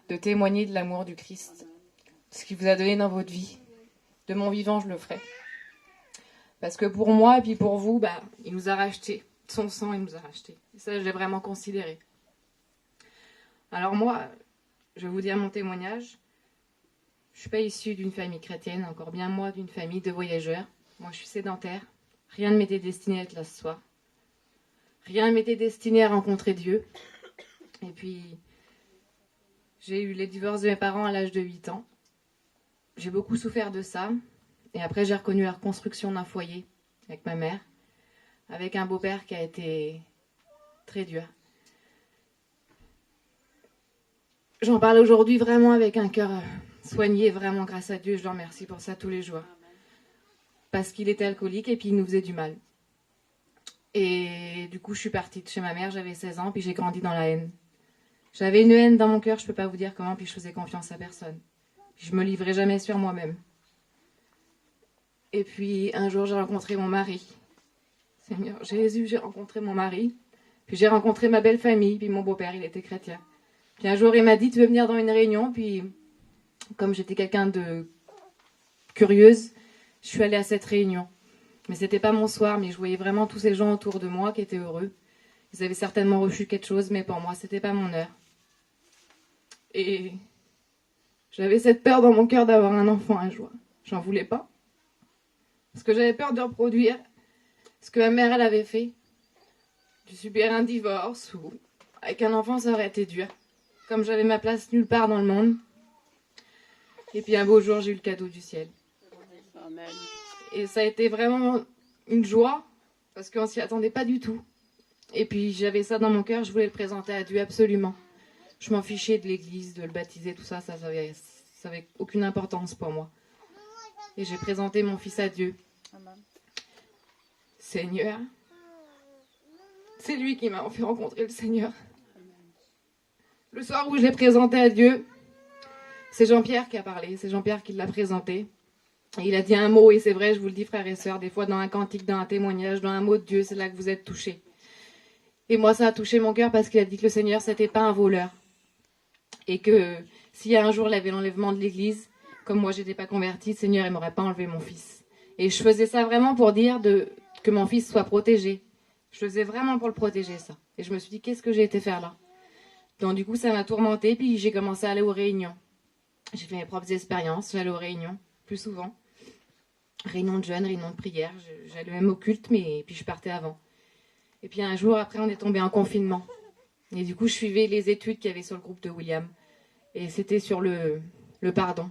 de témoigner de l'amour du Christ, ce qu'il vous a donné dans votre vie. De mon vivant, je le ferai. Parce que pour moi et puis pour vous, il nous a rachetés. Son sang, il nous a rachetés. Et ça, je l'ai vraiment considéré. Alors moi, je vais vous dire mon témoignage. Je ne suis pas issue d'une famille chrétienne, encore bien moi d'une famille de voyageurs. Moi, je suis sédentaire. Rien ne m'était destiné à être là ce soir. Rien ne m'était destiné à rencontrer Dieu. Et puis, j'ai eu les divorces de mes parents à l'âge de 8 ans. J'ai beaucoup souffert de ça. Et après, j'ai reconnu la reconstruction d'un foyer avec ma mère, avec un beau-père qui a été très dur. J'en parle aujourd'hui vraiment avec un cœur soigné, vraiment grâce à Dieu. Je le remercie pour ça tous les jours. Parce qu'il était alcoolique et puis il nous faisait du mal. Et du coup, je suis partie de chez ma mère, j'avais 16 ans, puis j'ai grandi dans la haine. J'avais une haine dans mon cœur, je ne peux pas vous dire comment, puis je faisais confiance à personne. Je me livrais jamais sur moi-même. Et puis un jour, j'ai rencontré mon mari. Seigneur Jésus, j'ai rencontré mon mari. Puis j'ai rencontré ma belle famille, puis mon beau-père, il était chrétien. Puis un jour, il m'a dit, tu veux venir dans une réunion? Puis comme j'étais quelqu'un de curieuse, je suis allée à cette réunion. Mais c'était pas mon soir, mais je voyais vraiment tous ces gens autour de moi qui étaient heureux. Ils avaient certainement reçu quelque chose, mais pour moi, c'était pas mon heure. Et j'avais cette peur dans mon cœur d'avoir un enfant un jour. J'en voulais pas. Parce que j'avais peur de reproduire ce que ma mère, elle avait fait. De subir un divorce ou avec un enfant, ça aurait été dur. Comme j'avais ma place nulle part dans le monde. Et puis un beau jour, j'ai eu le cadeau du ciel. Amen. Et ça a été vraiment une joie, parce qu'on s'y attendait pas du tout. Et puis j'avais ça dans mon cœur, je voulais le présenter à Dieu absolument. Je m'en fichais de l'église, de le baptiser, tout ça, ça avait aucune importance pour moi. Et j'ai présenté mon fils à Dieu. Amen. Seigneur, c'est lui qui m'a fait rencontrer le Seigneur. Le soir où je l'ai présenté à Dieu, c'est Jean-Pierre qui a parlé, c'est Jean-Pierre qui l'a présenté. Et il a dit un mot, et c'est vrai, je vous le dis frères et sœurs, des fois dans un cantique, dans un témoignage, dans un mot de Dieu, c'est là que vous êtes touchés. Et moi, ça a touché mon cœur parce qu'il a dit que le Seigneur, c'était pas un voleur. Et que s'il y a un jour, il y avait l'enlèvement de l'église, comme moi, j'étais pas convertie, le Seigneur, il m'aurait pas enlevé mon fils. Et je faisais ça vraiment pour dire que mon fils soit protégé. Je faisais vraiment pour le protéger, ça. Et je me suis dit, qu'est-ce que j'ai été faire là? Donc du coup, ça m'a tourmentée, puis j'ai commencé à aller aux réunions. J'ai fait mes propres expériences, j'allais aux réunions, plus souvent. Réunions de jeunes, réunions de prière, j'allais même au culte, mais puis je partais avant. Et puis un jour, après, on est tombé en confinement. Et du coup, je suivais les études qu'il y avait sur le groupe de William. Et c'était sur le pardon.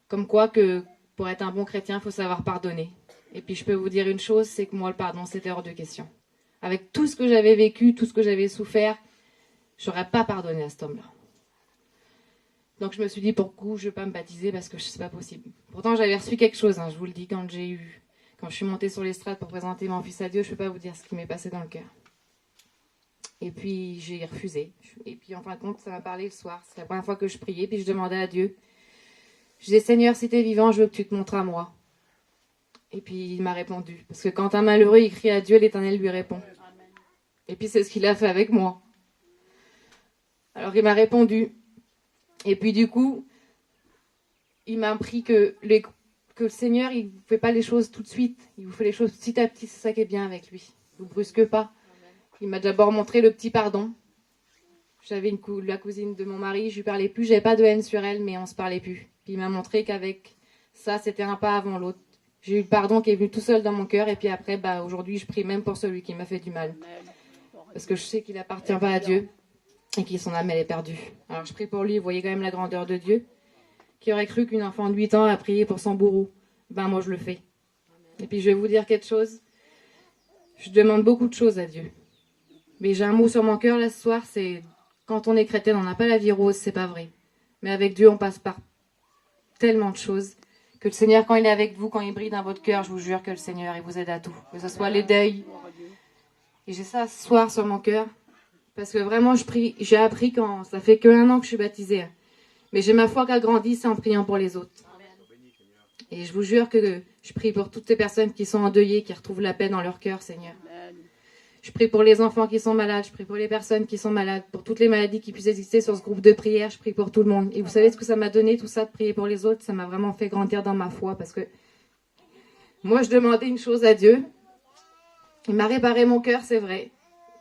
Comme quoi que pour être un bon chrétien, il faut savoir pardonner. Et puis je peux vous dire une chose, c'est que moi, le pardon, c'était hors de question. Avec tout ce que j'avais vécu, tout ce que j'avais souffert, je n'aurais pas pardonné à cet homme-là. Donc je me suis dit, pourquoi je ne vais pas me baptiser parce que ce n'est pas possible. Pourtant, j'avais reçu quelque chose, je vous le dis, quand je suis montée sur l'estrade pour présenter mon fils à Dieu, je ne peux pas vous dire ce qui m'est passé dans le cœur. Et puis j'ai refusé. Et puis en fin de compte, ça m'a parlé le soir. C'est la première fois que je priais, puis je demandais à Dieu. Je disais, Seigneur, si tu es vivant, je veux que tu te montres à moi. Et puis il m'a répondu. Parce que quand un malheureux il crie à Dieu, l'Éternel lui répond. Et puis c'est ce qu'il a fait avec moi. Alors il m'a répondu. Et puis du coup, il m'a appris que le Seigneur, il ne fait pas les choses tout de suite. Il vous fait les choses petit à petit, c'est ça qui est bien avec lui. Il ne vous brusque pas. Il m'a d'abord montré le petit pardon. J'avais la cousine de mon mari, je lui parlais plus, j'avais pas de haine sur elle, mais on se parlait plus. Puis il m'a montré qu'avec ça, c'était un pas avant l'autre. J'ai eu le pardon qui est venu tout seul dans mon cœur, et puis après, aujourd'hui, je prie même pour celui qui m'a fait du mal. Parce que je sais qu'il appartient pas à Dieu, et que son âme, elle est perdue. Alors je prie pour lui, vous voyez quand même la grandeur de Dieu. Qui aurait cru qu'une enfant de 8 ans a prié pour son bourreau? Moi, je le fais. Et puis je vais vous dire quelque chose. Je demande beaucoup de choses à Dieu. Mais j'ai un mot sur mon cœur là ce soir, c'est quand on est chrétien, on n'a pas la vie rose, c'est pas vrai. Mais avec Dieu, on passe par tellement de choses que le Seigneur, quand il est avec vous, quand il brille dans votre cœur, je vous jure que le Seigneur, il vous aide à tout. Que ce soit les deuils. Et j'ai ça ce soir sur mon cœur. Parce que vraiment, j'ai appris quand ça fait que 1 an que je suis baptisée. Mais j'ai ma foi qui a grandi, c'est en priant pour les autres. Et je vous jure que je prie pour toutes ces personnes qui sont endeuillées, qui retrouvent la paix dans leur cœur, Seigneur. Je prie pour les enfants qui sont malades, je prie pour les personnes qui sont malades, pour toutes les maladies qui puissent exister sur ce groupe de prière, je prie pour tout le monde. Et vous savez ce que ça m'a donné, tout ça, de prier pour les autres? Ça m'a vraiment fait grandir dans ma foi, parce que moi, je demandais une chose à Dieu. Il m'a réparé mon cœur, c'est vrai.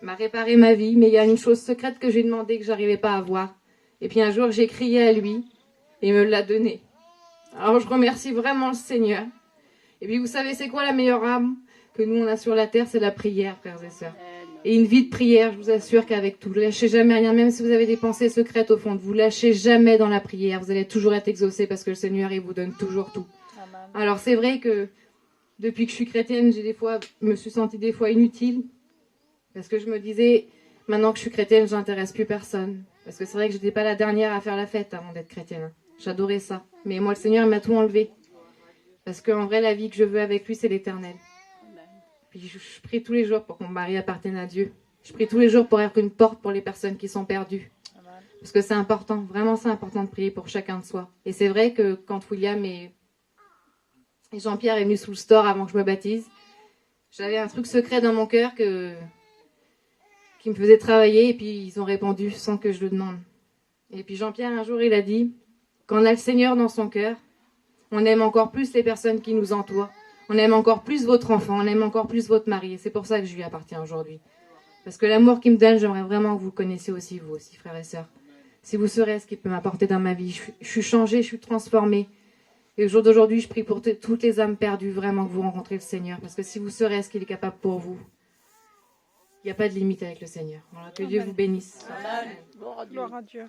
Il m'a réparé ma vie, mais il y a une chose secrète que j'ai demandé que j'arrivais pas à voir. Et puis un jour, j'ai crié à lui, et il me l'a donné. Alors, je remercie vraiment le Seigneur. Et puis, vous savez, c'est quoi la meilleure âme que nous, on a sur la terre? C'est la prière, frères et sœurs. Et une vie de prière, je vous assure qu'avec tout, ne lâchez jamais rien, même si vous avez des pensées secrètes au fond de vous, lâchez jamais dans la prière. Vous allez toujours être exaucés parce que le Seigneur, il vous donne toujours tout. Alors, c'est vrai que depuis que je suis chrétienne, je me suis sentie des fois inutile. Parce que je me disais, maintenant que je suis chrétienne, je n'intéresse plus personne. Parce que c'est vrai que je n'étais pas la dernière à faire la fête avant d'être chrétienne. J'adorais ça. Mais moi, le Seigneur, il m'a tout enlevé. Parce qu'en vrai, la vie que je veux avec lui, c'est l'éternel. Puis je prie tous les jours pour que mon mari appartienne à Dieu. Je prie tous les jours pour être une porte pour les personnes qui sont perdues. Parce que c'est important, vraiment c'est important de prier pour chacun de soi. Et c'est vrai que quand William et Jean-Pierre est venu sous le store avant que je me baptise, j'avais un truc secret dans mon cœur qui me faisait travailler, et puis ils ont répondu sans que je le demande. Et puis Jean-Pierre, un jour, il a dit, quand on a le Seigneur dans son cœur, on aime encore plus les personnes qui nous entourent. On aime encore plus votre enfant, on aime encore plus votre mari. Et c'est pour ça que je lui appartiens aujourd'hui. Parce que l'amour qu'il me donne, j'aimerais vraiment que vous le connaissiez aussi, vous aussi, frères et sœurs. Si vous saurez ce qu'il peut m'apporter dans ma vie. Je suis changée, je suis transformée. Et au jour d'aujourd'hui, je prie pour toutes les âmes perdues, vraiment que vous rencontrez le Seigneur. Parce que si vous saurez ce qu'il est capable pour vous, il n'y a pas de limite avec le Seigneur. Voilà, que Dieu vous bénisse. Gloire à Dieu.